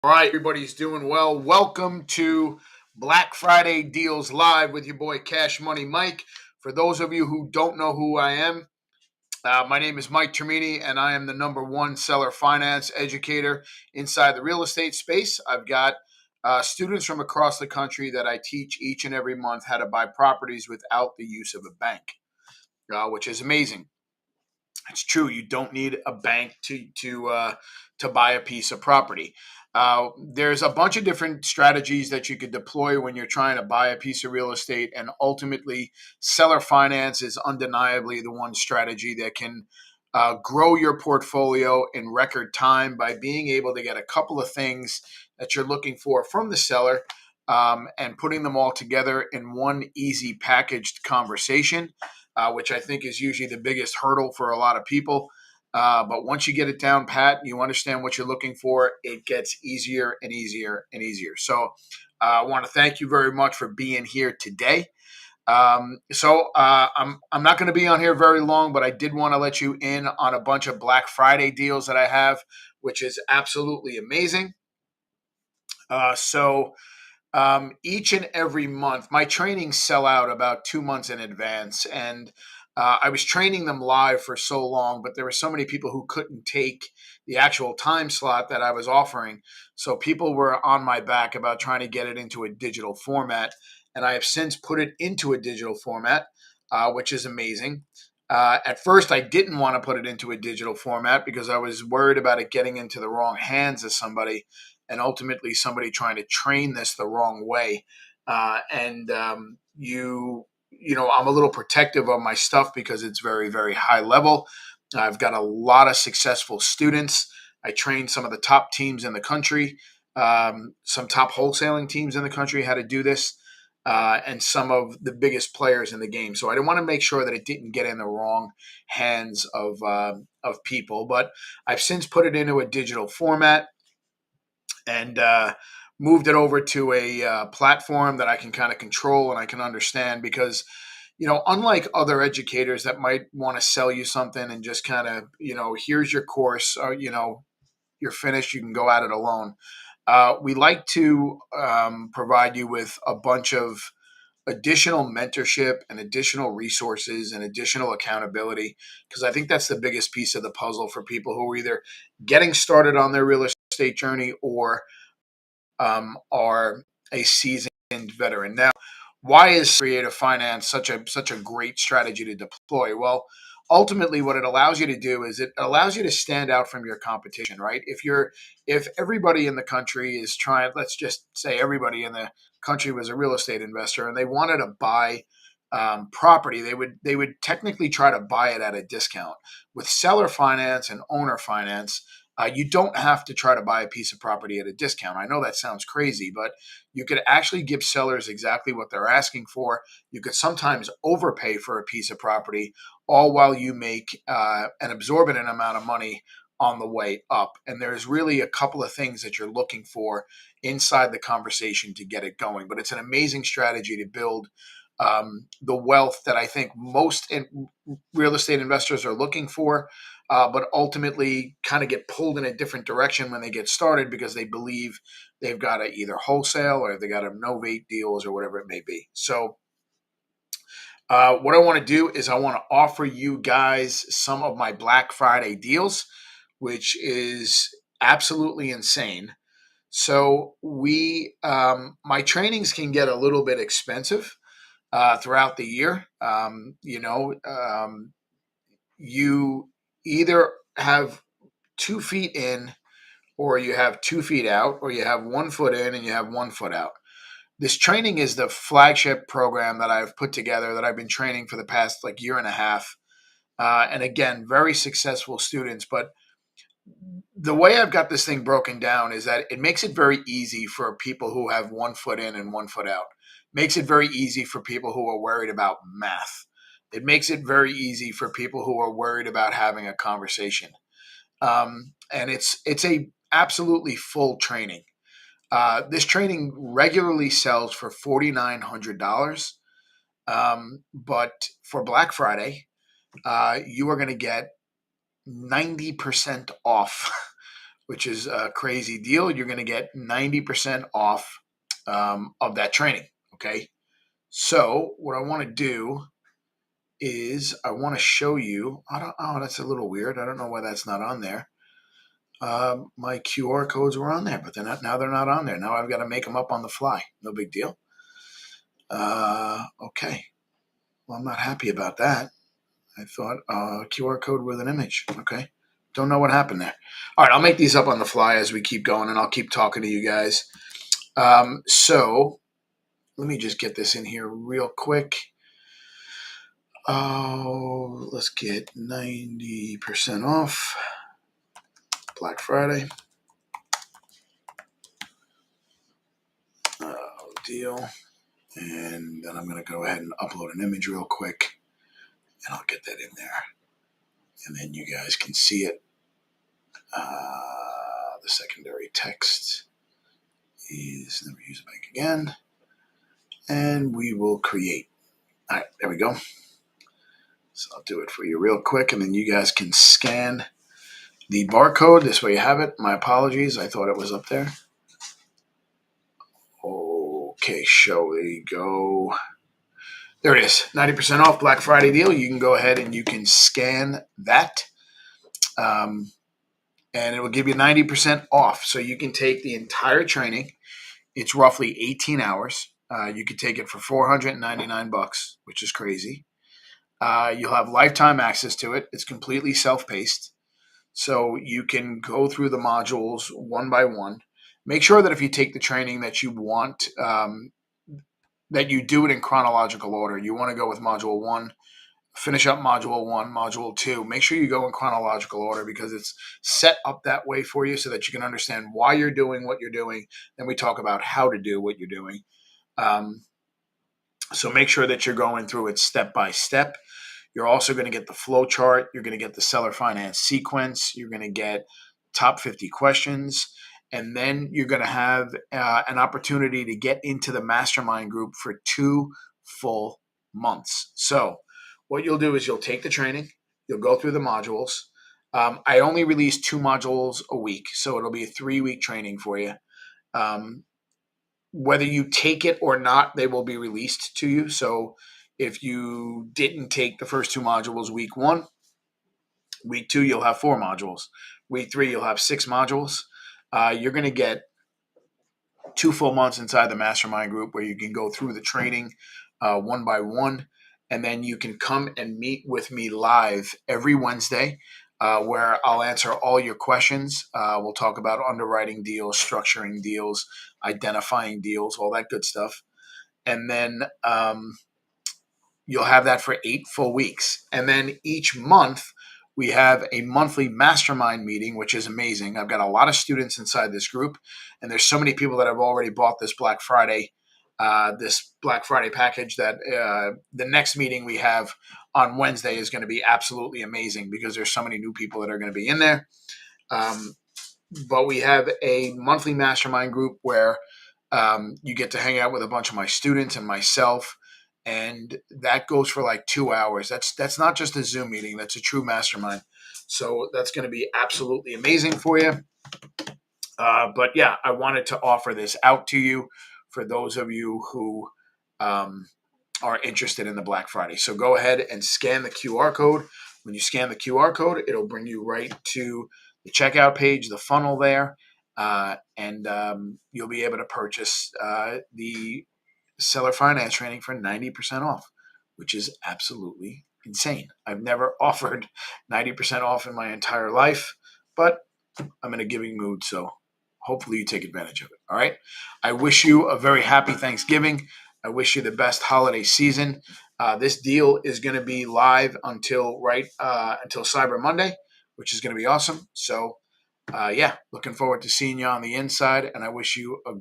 All right, everybody's doing well. Welcome to Black Friday Deals Live with your boy Cash Money Mike. For those of you who don't know who I am, my name is Mike Termini, and I am the number one seller finance educator inside the real estate space. I've got students from across the country that I teach each and every month how to buy properties without the use of a bank, which is amazing. It's true. You don't need a bank to buy a piece of property. There's a bunch of different strategies that you could deploy when you're trying to buy a piece of real estate, and ultimately, seller finance is undeniably the one strategy that can grow your portfolio in record time by being able to get a couple of things that you're looking for from the seller. And putting them all together in one easy packaged conversation, which I think is usually the biggest hurdle for a lot of people. But once you get it down pat, you understand what you're looking for, it gets easier and easier and easier. So I want to thank you very much for being here today. I'm not going to be on here very long, but I did want to let you in on a bunch of Black Friday deals that I have, which is absolutely amazing. Each and every month, my trainings sell out about 2 months in advance. And I was training them live for so long, but there were so many people who couldn't take the actual time slot that I was offering. So people were on my back about trying to get it into a digital format. And I have since put it into a digital format, which is amazing. At first, I didn't want to put it into a digital format because I was worried about it getting into the wrong hands of somebody, and ultimately somebody trying to train this the wrong way. I'm a little protective of my stuff because it's very, very high level. I've got a lot of successful students. I train some of the top teams in the country, some top wholesaling teams in the country how to do this, and some of the biggest players in the game. So I didn't want to make sure that it didn't get in the wrong hands of people. But I've since put it into a digital format and moved it over to a platform that I can kind of control and I can understand because, unlike other educators that might want to sell you something and just kind of, here's your course, or, you're finished, you can go at it alone. We like to provide you with a bunch of additional mentorship and additional resources and additional accountability, because I think that's the biggest piece of the puzzle for people who are either getting started on their real estate journey or are a seasoned veteran. Now, why is creative finance such a great strategy to deploy? Well, ultimately, what it allows you to do is it allows you to stand out from your competition, right? If everybody in the country is trying, let's just say everybody in the country was a real estate investor and they wanted to buy property, they would technically try to buy it at a discount. With seller finance and owner finance, you don't have to try to buy a piece of property at a discount. I know that sounds crazy, but you could actually give sellers exactly what they're asking for. You could sometimes overpay for a piece of property, all while you make an exorbitant amount of money on the way up. And there's really a couple of things that you're looking for inside the conversation to get it going. But it's an amazing strategy to build the wealth that I think most real estate investors are looking for, but ultimately kind of get pulled in a different direction when they get started because they believe they've got to either wholesale or they got to novate deals or whatever it may be. So, what I want to do is I want to offer you guys some of my Black Friday deals, which is absolutely insane. So my trainings can get a little bit expensive throughout the year. You either have 2 feet in, or you have 2 feet out, or you have 1 foot in and you have 1 foot out. This training is the flagship program that I've put together that I've been training for the past like year and a half. And again, very successful students. But the way I've got this thing broken down is that it makes it very easy for people who have 1 foot in and 1 foot out. Makes it very easy for people who are worried about math. It makes it very easy for people who are worried about having a conversation. And it's a absolutely full training. This training regularly sells for $4,900, but for Black Friday, you are going to get 90% off which is a crazy deal. You're going to get 90% off of that training. Okay. So what I want to do is I want to show you. Oh, that's a little weird. I don't know why that's not on there. My QR codes were on there, but they're not. Now they're not on there. Now I've got to make them up on the fly. No big deal. Okay. Well, I'm not happy about that. I thought QR code with an image. Okay. Don't know what happened there. All right, I'll make these up on the fly as we keep going, and I'll keep talking to you guys. So let me just get this in here real quick. Oh, let's get 90% off Black Friday. Deal. And then I'm going to go ahead and upload an image real quick, and I'll get that in there. And then you guys can see it. The secondary text is never use a bank again. And we will create. All right, there we go. So I'll do it for you real quick, and then you guys can scan the barcode. This way you have it. My apologies. I thought it was up there. Okay, show. There you go. There it is. 90% off Black Friday deal. You can go ahead and you can scan that. And it will give you 90% off. So you can take the entire training. It's roughly 18 hours. You can take it for $499, which is crazy. You'll have lifetime access to it. It's completely self-paced. So you can go through the modules one by one. Make sure that if you take the training that you want, that you do it in chronological order. You want to go with module 1, finish up module 1, module 2. Make sure you go in chronological order because it's set up that way for you so that you can understand why you're doing what you're doing. Then we talk about how to do what you're doing. So make sure that you're going through it step by step. You're also going to get the flow chart. You're going to get the seller finance sequence. You're going to get top 50 questions. And then you're going to have an opportunity to get into the mastermind group for 2 full months. So what you'll do is you'll take the training. You'll go through the modules. I only release 2 modules a week, so it'll be a 3-week training for you. Whether you take it or not, they will be released to you. So if you didn't take the first 2 modules week 1, week 2, you'll have 4 modules. Week 3, you'll have 6 modules. You're going to get 2 full months inside the mastermind group where you can go through the training one by one. And then you can come and meet with me live every Wednesday where I'll answer all your questions. We'll talk about underwriting deals, structuring deals, identifying deals, all that good stuff. And then you'll have that for 8 full weeks. And then each month, we have a monthly mastermind meeting, which is amazing. I've got a lot of students inside this group, and there's so many people that have already bought this Black Friday package that the next meeting we have on Wednesday is going to be absolutely amazing because there's so many new people that are going to be in there. But we have a monthly mastermind group where you get to hang out with a bunch of my students and myself. And that goes for like 2 hours. That's not just a Zoom meeting. That's a true mastermind. So that's going to be absolutely amazing for you. But yeah, I wanted to offer this out to you for those of you who are interested in the Black Friday. So go ahead and scan the QR code. When you scan the QR code, it'll bring you right to the checkout page, the funnel there, and you'll be able to purchase the seller finance training for 90% off, which is absolutely insane. I've never offered 90% off in my entire life, but I'm in a giving mood, so hopefully you take advantage of it. All right. I wish you a very happy Thanksgiving. I wish you the best holiday season. This deal is going to be live until Cyber Monday, which is going to be awesome. So, yeah, looking forward to seeing you on the inside, and I wish you a